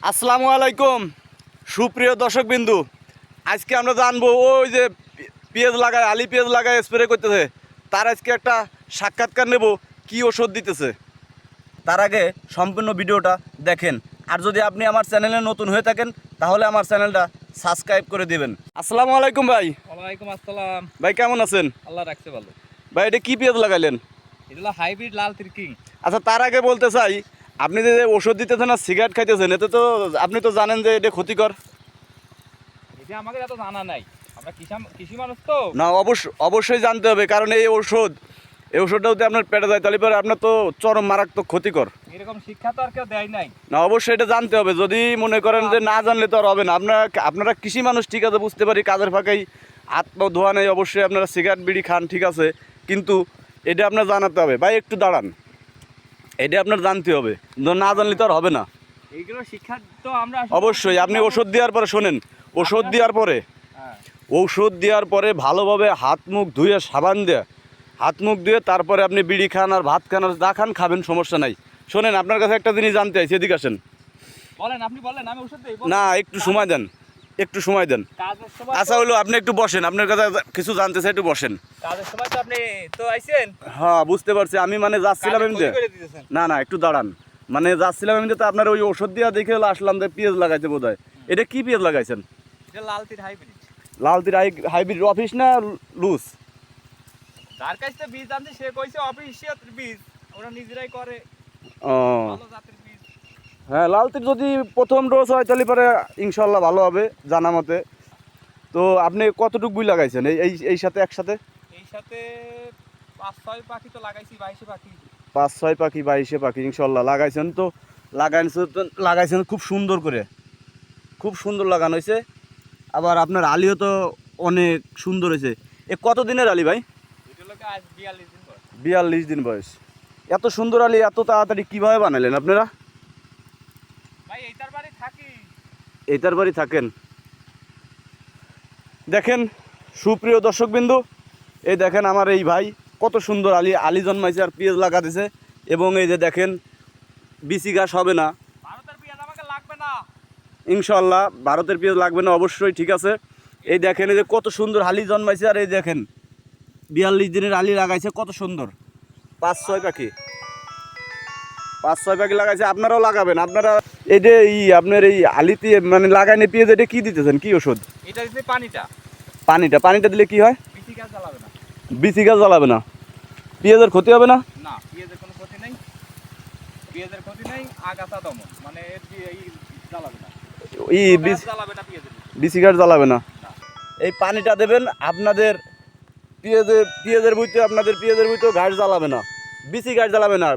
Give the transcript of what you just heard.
আসসালামু আলাইকুম সুপ্রিয় দর্শকবিন্দু। আজকে আমরা জানবো ওই যে পেঁয়াজ লাগায় আলি পেঁয়াজ লাগায় স্প্রে করতেছে, তার আজকে একটা সাক্ষাৎকার নেব কি ওষুধ দিতেছে। তার আগে সম্পূর্ণ ভিডিওটা দেখেন, আর যদি আপনি আমার চ্যানেলে নতুন হয়ে থাকেন তাহলে আমার চ্যানেলটা সাবস্ক্রাইব করে দিবেন। আসসালামু আলাইকুম ভাই। ওয়ালাইকুম আসসালাম। ভাই কেমন আছেন? আল্লাহ রাখছে ভালো। ভাই এটা কি পেঁয়াজ লাগাইলেন? এটা হলো হাইব্রিড লাল তিরকিং। আচ্ছা, তার আগে বলতে চাই, আপনি যে ওষুধ দিতেছেন আর সিগারেট খাইতেছেন, এতে তো আপনি তো জানেন যে এটা ক্ষতিকর। এটা আমাদের এত জানা নাই, আমরা কৃষি মানুষ তো। না, অবশ্যই জানতে হবে, কারণ এই ওষুধটা যদি আপনার পেটে যায় তাহলে পরে আপনার তো চরম মারাত্মক ক্ষতিকর। এরকম শিক্ষা তো আর কেউ দেয় নাই। না, অবশ্যই এটা জানতে হবে। যদি মনে করেন যে না জানলে তো আর হবে না। আপনারা কৃষি মানুষ, ঠিক আছে, বুঝতে পারি, কাজের ফাঁকেই হাত পা ধোয়া নেই, অবশ্যই আপনারা সিগারেট বিড়ি খান, ঠিক আছে, কিন্তু এটা আপনার জানাতে হবে। ভাই একটু দাঁড়ান, এটা আপনার জানতে হবে, না জানলে তো আর হবে না। এইগুলো শিক্ষা তো আমরা অবশ্যই আপনি ওষুধ দেওয়ার পরে শোনেন, ওষুধ দেওয়ার পরে ভালোভাবে হাত মুখ ধুয়ে সাবান দিয়ে হাত মুখ ধুয়ে তারপরে আপনি বিড়ি খান আর ভাত খান আর যা খান খাবেন, সমস্যা নাই। শোনেন, আপনার কাছে একটা জিনিস জানতে চাইছি, এদিকে আসেন। বলেন, আপনি বলেন, আমি ওষুধ দেই। না, একটু সময় দেন। কাজের সময় আচ্ছা হলো, আপনি একটু বসেন, আপনার কাছে কিছু জানতে চাই, একটু বসেন। কাজের সময় তো আপনি তো আইছেন। হ্যাঁ, বুঝতে পারছি। আমি মানে যাচ্ছিলাম এমনিতে। না, একটু দাঁড়ান, মানে যাচ্ছিলাম এমনিতে, তো আপনার ওই ওষুধ দিয়া দেখে আসলাম যে পেঁয়াজ লাগাইছে বোধ হয়। এটা কি পেঁয়াজ লাগাইছেন? এটা লাল তির হাইব্রিড। লাল তীর হাইব্রিড অফিস না লুজ? যার কাছ থেকে বীজ আনছে সে কইছে অফিসিয়াল বীজ, ওরা নিজেরাই করে, ও ভালো জাতের বীজ। হ্যাঁ, লাল তীর যদি প্রথম ডোজ হয় তাহলে পরে ইনশাল্লাহ ভালো হবে জানা মতে। তো আপনি কতটুকু বই লাগাইছেন এই সাথে একসাথে? এই সাথে 5-6 পাখি তো লাগাইছি, 22 পাখি। 5-6 পাখি 22 পাখি ইনশাল্লাহ লাগাইছেন। তো লাগাইছেন খুব সুন্দর করে, খুব সুন্দর লাগানো হয়েছে। আবার আপনার আলিও তো অনেক সুন্দর হয়েছে। এ কত দিনের আলি ভাই? এটা লোকে আজ 42 দিন পর। 42 দিন বয়স। এত সুন্দর আলি এত তাড়াতাড়ি কীভাবে বানালেন আপনারা? ভাই এইটার বাড়ি থাকি। এইটার বাড়ি থাকেন? দেখেন সুপ্রিয় দর্শকবিন্দু, এই দেখেন আমার এই ভাই কত সুন্দর আলি জন্মাইছে আর পেঁয়াজ লাগা দিছে। এবং এই যে দেখেন বিসি ঘাস হবে না ভারতের পেঁয়াজ আমাকে লাগবে না ইনশাল্লাহ, ভারতের পেঁয়াজ লাগবে না অবশ্যই, ঠিক আছে। এই দেখেন এই যে কত সুন্দর আলি জন্মাইছে, আর এই দেখেন 42 দিনের আলি লাগাইছে, কত সুন্দর। 5-6 পাখি লাগাইছে। আপনারাও লাগাবেন। আপনারা এই যে আপনার এই আলিতে মানে লাগাইনে পেঁয়াজ, এটা কি দিতেছেন, কি ওষুধ? এটা দিতে পানিটা দিলে কি হয়? বিসি গাছ জ্বালাবে না। বিসি গাছ জ্বালাবে না? পেঁয়াজের ক্ষতি হবে না? না, পেঁয়াজের কোনো ক্ষতি নেই। আগাছা দমন, মানে এই জ্বালাবে না। জ্বালাবে না বিসি গাছ জ্বালাবে না। এই পানিটা দেবেন আপনাদের পেঁয়াজের বইতে, আপনাদের পেঁয়াজের বইতেও ঘাস জ্বালাবে না, বিসি গাছ জ্বালাবে না।